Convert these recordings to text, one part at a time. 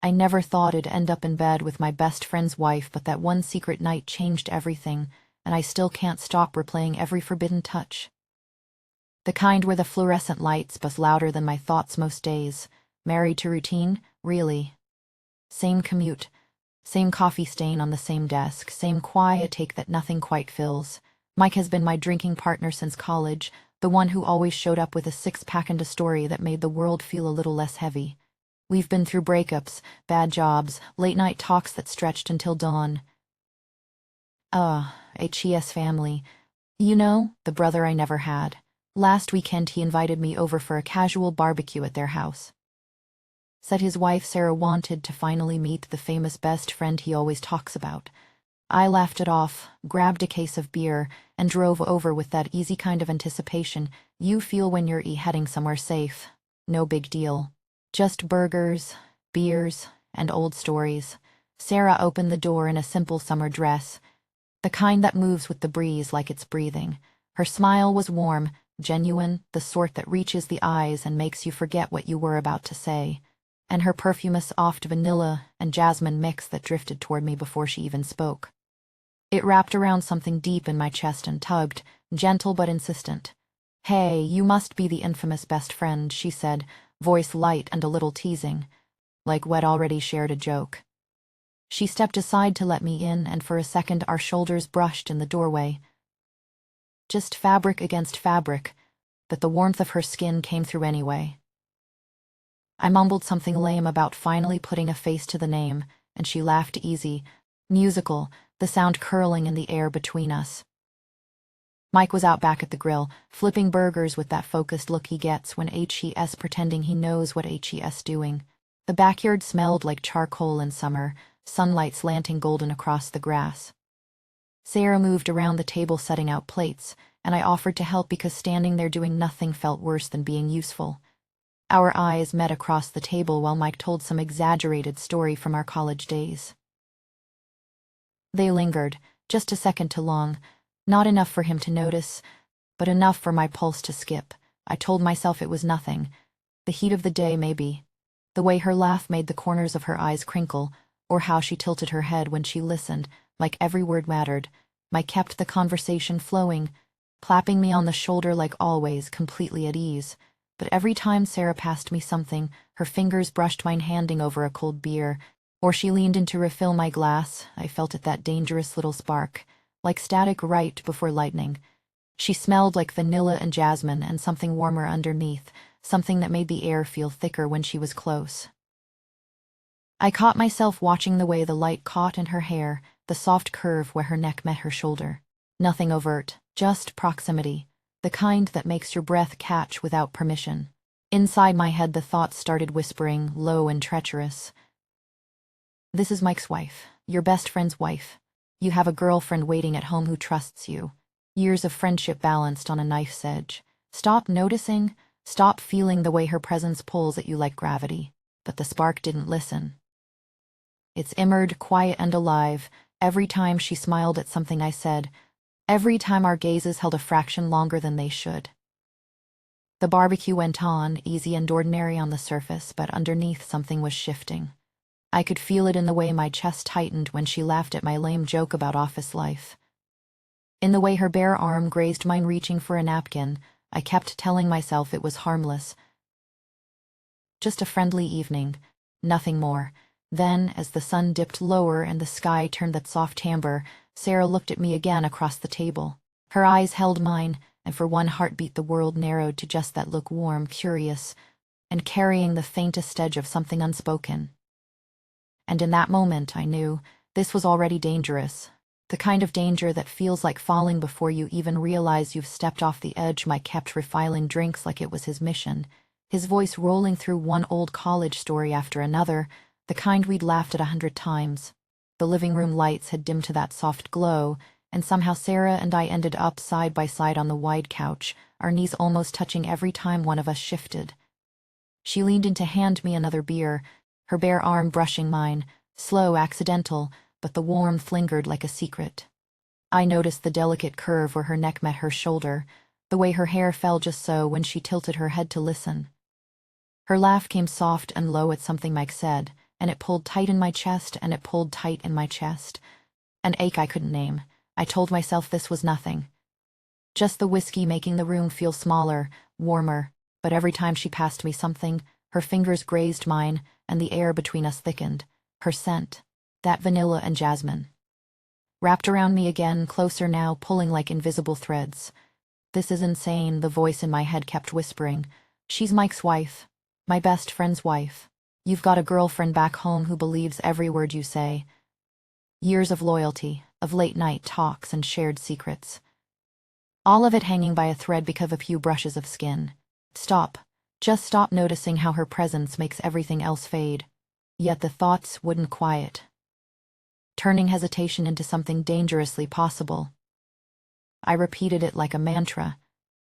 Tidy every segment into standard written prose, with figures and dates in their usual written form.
I never thought I'd end up in bed with my best friend's wife, but that one secret night changed everything, and I still can't stop replaying every forbidden touch. The kind where the fluorescent lights buzz louder than my thoughts most days. Married to routine? Really. Same commute, same coffee stain on the same desk, same quiet take that nothing quite fills. Mike has been my drinking partner since college, the one who always showed up with a six-pack and a story that made the world feel a little less heavy. We've been through breakups, bad jobs, late-night talks that stretched until dawn. HES family. You know, the brother I never had. Last weekend he invited me over for a casual barbecue at their house. Said his wife Sarah wanted to finally meet the famous best friend he always talks about. I laughed it off, grabbed a case of beer, and drove over with that easy kind of anticipation you feel when you're heading somewhere safe. No big deal. Just burgers, beers, and old stories. Sarah opened the door in a simple summer dress, the kind that moves with the breeze like it's breathing. Her smile was warm, genuine, the sort that reaches the eyes and makes you forget what you were about to say. And her perfume a soft vanilla and jasmine mix that drifted toward me before she even spoke. It wrapped around something deep in my chest and tugged, gentle but insistent. "Hey, you must be the infamous best friend," she said, voice light and a little teasing, like we'd already shared a joke. She stepped aside to let me in, and for a second our shoulders brushed in the doorway. Just fabric against fabric, but the warmth of her skin came through anyway. I mumbled something lame about finally putting a face to the name, and she laughed easy, musical, the sound curling in the air between us. Mike was out back at the grill, flipping burgers with that focused look he gets when HES pretending he knows what HES doing. The backyard smelled like charcoal in summer, sunlight slanting golden across the grass. Sarah moved around the table setting out plates, and I offered to help because standing there doing nothing felt worse than being useful. Our eyes met across the table while Mike told some exaggerated story from our college days. They lingered, just a second too long, not enough for him to notice, but enough for my pulse to skip. I told myself it was nothing. The heat of the day, maybe. The way her laugh made the corners of her eyes crinkle, or how she tilted her head when she listened, like every word mattered. Mike kept the conversation flowing, clapping me on the shoulder like always, completely at ease. But every time Sarah passed me something, her fingers brushed mine handing over a cold beer, or she leaned in to refill my glass, I felt it that dangerous little spark, like static right before lightning. She smelled like vanilla and jasmine and something warmer underneath, something that made the air feel thicker when she was close. I caught myself watching the way the light caught in her hair, the soft curve where her neck met her shoulder. Nothing overt, just proximity. The kind that makes your breath catch without permission. Inside my head the thoughts started whispering, low and treacherous. "This is Mike's wife, your best friend's wife. You have a girlfriend waiting at home who trusts you. Years of friendship balanced on a knife's edge. Stop noticing, stop feeling the way her presence pulls at you like gravity." But the spark didn't listen. It simmered, quiet and alive, every time she smiled at something I said, every time our gazes held a fraction longer than they should. The barbecue went on, easy and ordinary on the surface, but underneath something was shifting. I could feel it in the way my chest tightened when she laughed at my lame joke about office life. In the way her bare arm grazed mine reaching for a napkin. I kept telling myself it was harmless. Just a friendly evening, nothing more. Then, as the sun dipped lower and the sky turned that soft amber, Sarah looked at me again across the table. Her eyes held mine, and for one heartbeat the world narrowed to just that look, warm, curious, and carrying the faintest edge of something unspoken. And in that moment I knew this was already dangerous, the kind of danger that feels like falling before you even realize you've stepped off the edge. Mike kept refilling drinks like it was his mission, his voice rolling through one old college story after another, the kind we'd laughed at 100 times. The living room lights had dimmed to that soft glow, and somehow Sarah and I ended up side by side on the wide couch, our knees almost touching every time one of us shifted. She leaned in to hand me another beer, her bare arm brushing mine, slow, accidental, but the warmth lingered like a secret. I noticed the delicate curve where her neck met her shoulder, the way her hair fell just so when she tilted her head to listen. Her laugh came soft and low at something Mike said, and it pulled tight in my chest, and it pulled tight in my chest. An ache I couldn't name. I told myself this was nothing. Just the whiskey making the room feel smaller, warmer, but every time she passed me something, her fingers grazed mine, and the air between us thickened. Her scent, that vanilla and jasmine, wrapped around me again, closer now, pulling like invisible threads. This is insane, the voice in my head kept whispering. She's Mike's wife, my best friend's wife. You've got a girlfriend back home who believes every word you say. Years of loyalty, of late-night talks and shared secrets. All of it hanging by a thread because of a few brushes of skin. Stop. Just stop noticing how her presence makes everything else fade. Yet the thoughts wouldn't quiet, turning hesitation into something dangerously possible. I repeated it like a mantra.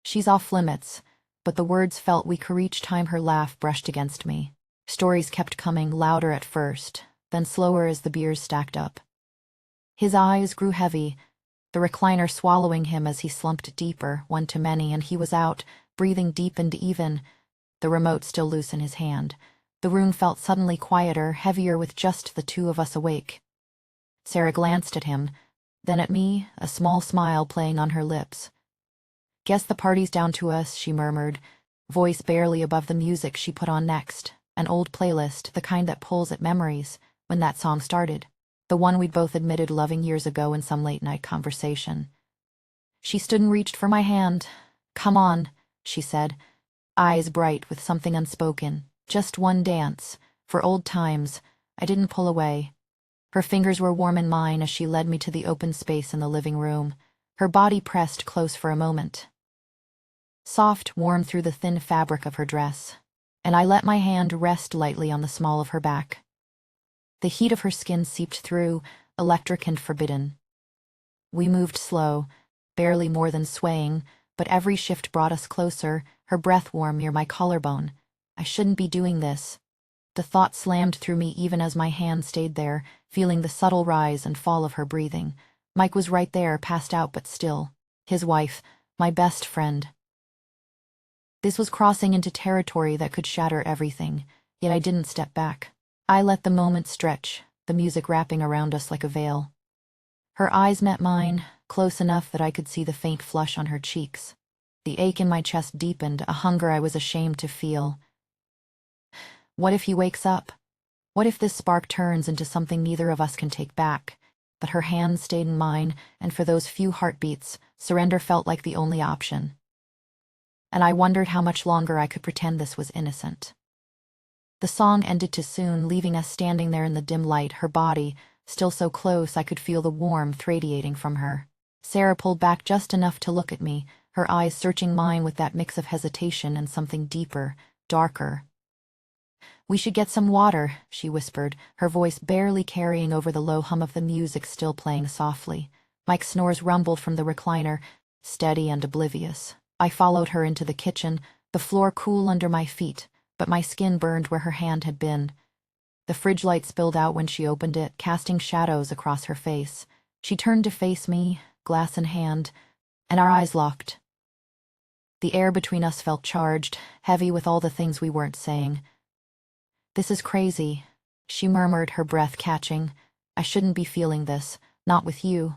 She's off limits, but the words felt weaker each time her laugh brushed against me. Stories kept coming, louder at first, then slower as the beers stacked up. His eyes grew heavy, the recliner swallowing him as he slumped deeper, one too many, and he was out, breathing deep and even, the remote still loose in his hand. The room felt suddenly quieter, heavier with just the two of us awake. Sarah glanced at him, then at me, a small smile playing on her lips. "Guess the party's down to us," she murmured, voice barely above the music she put on next, an old playlist, the kind that pulls at memories, when that song started, the one we'd both admitted loving years ago in some late-night conversation. She stood and reached for my hand. "Come on," she said, eyes bright with something unspoken. "Just one dance, for old times." I didn't pull away. Her fingers were warm in mine as she led me to the open space in the living room, her body pressed close for a moment. Soft, warm through the thin fabric of her dress, and I let my hand rest lightly on the small of her back. The heat of her skin seeped through, electric and forbidden. We moved slow, barely more than swaying, but every shift brought us closer, her breath warm near my collarbone. I shouldn't be doing this. The thought slammed through me even as my hand stayed there, feeling the subtle rise and fall of her breathing. Mike was right there, passed out but still. His wife, my best friend. This was crossing into territory that could shatter everything, yet I didn't step back. I let the moment stretch, the music wrapping around us like a veil. Her eyes met mine, close enough that I could see the faint flush on her cheeks. The ache in my chest deepened, a hunger I was ashamed to feel. What if he wakes up? What if this spark turns into something neither of us can take back? But her hand stayed in mine, and for those few heartbeats, surrender felt like the only option. And I wondered how much longer I could pretend this was innocent. The song ended too soon, leaving us standing there in the dim light, her body, still so close I could feel the warmth radiating from her. Sarah pulled back just enough to look at me, her eyes searching mine with that mix of hesitation and something deeper, darker. "We should get some water," she whispered, her voice barely carrying over the low hum of the music still playing softly. Mike's snores rumbled from the recliner, steady and oblivious. I followed her into the kitchen, the floor cool under my feet, but my skin burned where her hand had been. The fridge light spilled out when she opened it, casting shadows across her face. She turned to face me, glass in hand, and our eyes locked. The air between us felt charged, heavy with all the things we weren't saying. "This is crazy," she murmured, her breath catching. "I shouldn't be feeling this, not with you."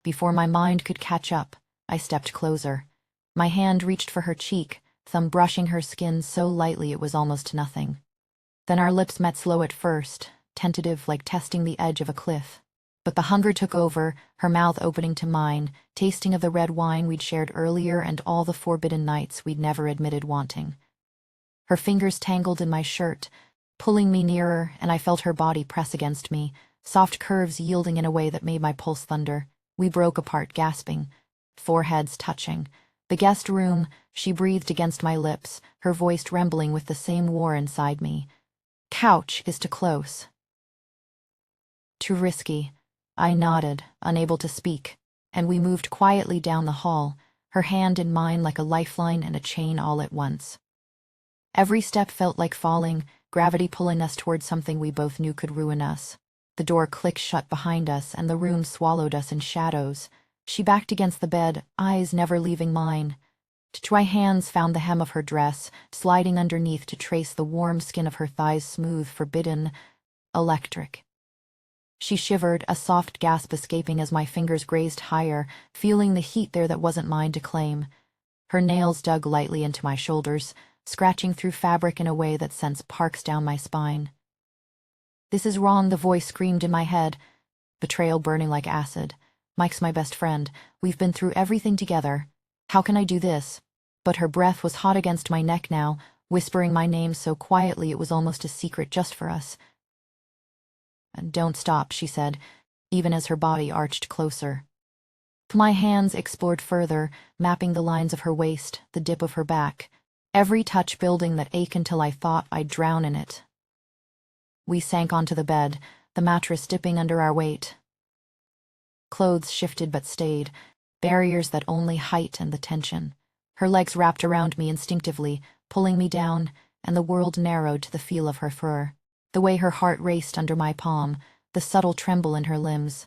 Before my mind could catch up, I stepped closer. My hand reached for her cheek, thumb brushing her skin so lightly it was almost nothing. Then our lips met slow at first, tentative like testing the edge of a cliff. But the hunger took over, her mouth opening to mine, tasting of the red wine we'd shared earlier and all the forbidden nights we'd never admitted wanting. Her fingers tangled in my shirt, pulling me nearer, and I felt her body press against me, soft curves yielding in a way that made my pulse thunder. We broke apart, gasping, foreheads touching. The guest room, she breathed against my lips, her voice trembling with the same war inside me. "Couch is too close." "Too risky." I nodded, unable to speak, and we moved quietly down the hall, her hand in mine like a lifeline and a chain all at once. Every step felt like falling, gravity pulling us towards something we both knew could ruin us. The door clicked shut behind us, and the room swallowed us in shadows. She backed against the bed, eyes never leaving mine. My hands found the hem of her dress, sliding underneath to trace the warm skin of her thighs smooth, forbidden. Electric. She shivered, a soft gasp escaping as my fingers grazed higher, feeling the heat there that wasn't mine to claim. Her nails dug lightly into my shoulders, scratching through fabric in a way that sent sparks down my spine. "This is wrong," the voice screamed in my head. Betrayal burning like acid. "Mike's my best friend. We've been through everything together. How can I do this?" But her breath was hot against my neck now, whispering my name so quietly it was almost a secret just for us. "Don't stop," she said, even as her body arched closer. My hands explored further, mapping the lines of her waist, the dip of her back, every touch building that ache until I thought I'd drown in it. We sank onto the bed, the mattress dipping under our weight. Clothes shifted but stayed, barriers that only heightened the tension. Her legs wrapped around me instinctively, pulling me down, and the world narrowed to the feel of her fur, the way her heart raced under my palm, the subtle tremble in her limbs.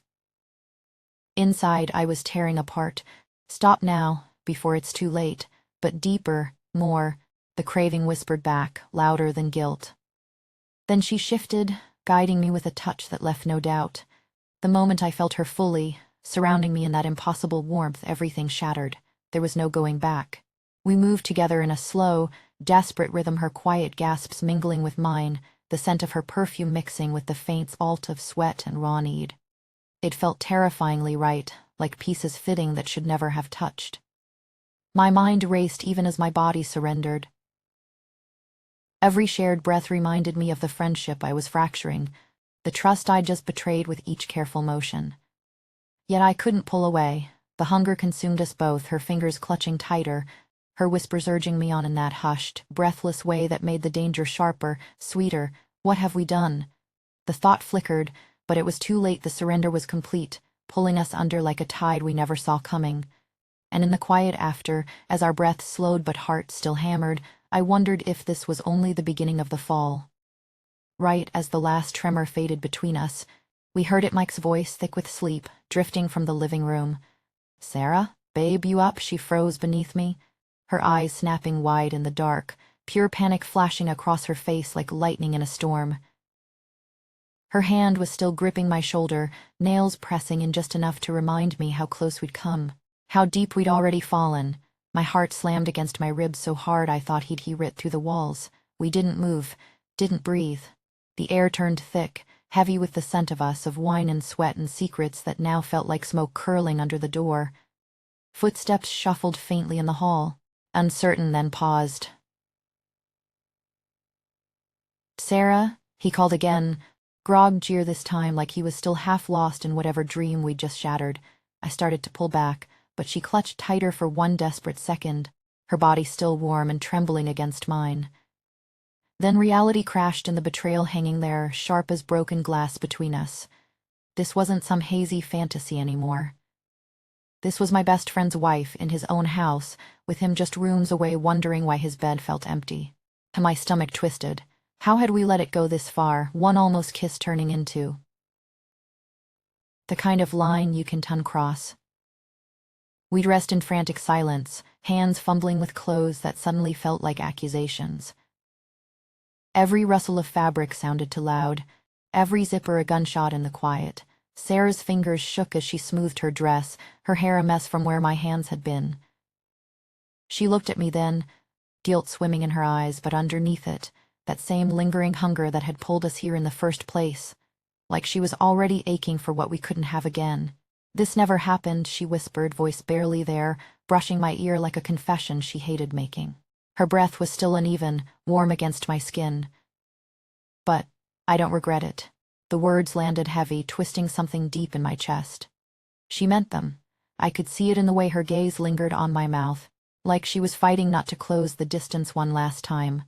Inside, I was tearing apart. "Stop now, before it's too late," but deeper, more, the craving whispered back, louder than guilt. Then she shifted, guiding me with a touch that left no doubt. The moment I felt her fully, surrounding me in that impossible warmth, everything shattered. There was no going back. We moved together in a slow, desperate rhythm, her quiet gasps mingling with mine, the scent of her perfume mixing with the faint alt of sweat and raw need. It felt terrifyingly right, like pieces fitting that should never have touched. My mind raced even as my body surrendered. Every shared breath reminded me of the friendship I was fracturing, the trust I'd just betrayed with each careful motion. Yet I couldn't pull away. The hunger consumed us both, her fingers clutching tighter, her whispers urging me on in that hushed, breathless way that made the danger sharper, sweeter. What have we done? The thought flickered, but it was too late. The surrender was complete, pulling us under like a tide we never saw coming. And in the quiet after, as our breath slowed but heart still hammered, I wondered if this was only the beginning of the fall. Right as the last tremor faded between us, we heard it, Mike's voice, thick with sleep, drifting from the living room. "Sarah? Babe, you up?" She froze beneath me, her eyes snapping wide in the dark, pure panic flashing across her face like lightning in a storm. Her hand was still gripping my shoulder, nails pressing in just enough to remind me how close we'd come, how deep we'd already fallen. My heart slammed against my ribs so hard I thought he'd hear it through the walls. We didn't move, didn't breathe. The air turned thick, heavy with the scent of us, of wine and sweat and secrets that now felt like smoke curling under the door. Footsteps shuffled faintly in the hall, uncertain, then paused. "Sarah?" he called again, groggier this time, like he was still half lost in whatever dream we'd just shattered. I started to pull back, but she clutched tighter for one desperate second, her body still warm and trembling against mine. Then reality crashed in the betrayal hanging there, sharp as broken glass between us. This wasn't some hazy fantasy anymore. This was my best friend's wife in his own house, with him just rooms away wondering why his bed felt empty. And my stomach twisted. How had we let it go this far, one almost kiss turning into the kind of line you can't uncross? We'd rest in frantic silence, hands fumbling with clothes that suddenly felt like accusations. Every rustle of fabric sounded too loud, every zipper a gunshot in the quiet. Sarah's fingers shook as she smoothed her dress, her hair a mess from where my hands had been. She looked at me then, guilt swimming in her eyes, but underneath it, that same lingering hunger that had pulled us here in the first place, like she was already aching for what we couldn't have again. "This never happened," she whispered, voice barely there, brushing my ear like a confession she hated making. Her breath was still uneven, warm against my skin. "But I don't regret it." The words landed heavy, twisting something deep in my chest. She meant them. I could see it in the way her gaze lingered on my mouth, like she was fighting not to close the distance one last time.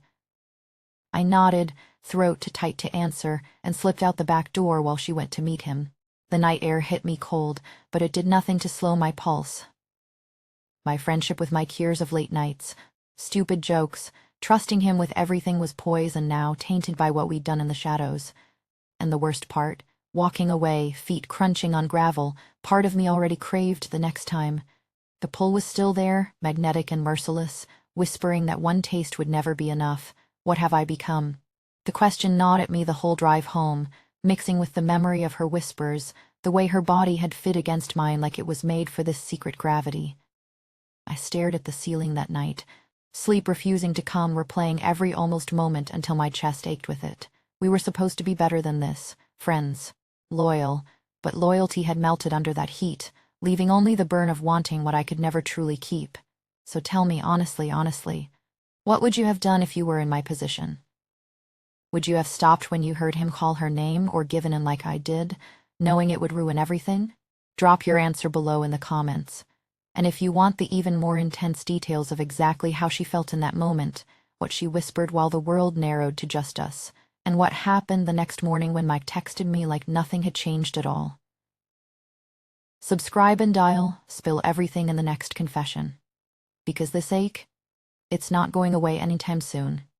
I nodded, throat too tight to answer, and slipped out the back door while she went to meet him. The night air hit me cold, but it did nothing to slow my pulse. My friendship with Mike, years of late nights, stupid jokes, trusting him with everything was poison now, tainted by what we'd done in the shadows. And the worst part, walking away, feet crunching on gravel, part of me already craved the next time. The pull was still there, magnetic and merciless, whispering that one taste would never be enough. What have I become? The question gnawed at me the whole drive home, mixing with the memory of her whispers, the way her body had fit against mine like it was made for this secret gravity. I stared at the ceiling that night, sleep refusing to come, replaying every almost moment until my chest ached with it. We were supposed to be better than this, friends, loyal, but loyalty had melted under that heat, leaving only the burn of wanting what I could never truly keep. So tell me honestly, what would you have done if you were in my position? Would you have stopped when you heard him call her name, or given in like I did, knowing it would ruin everything? Drop your answer below in the comments. And if you want the even more intense details of exactly how she felt in that moment, what she whispered while the world narrowed to just us, and what happened the next morning when Mike texted me like nothing had changed at all. Subscribe and dial, spill everything in the next confession. Because this ache, it's not going away anytime soon.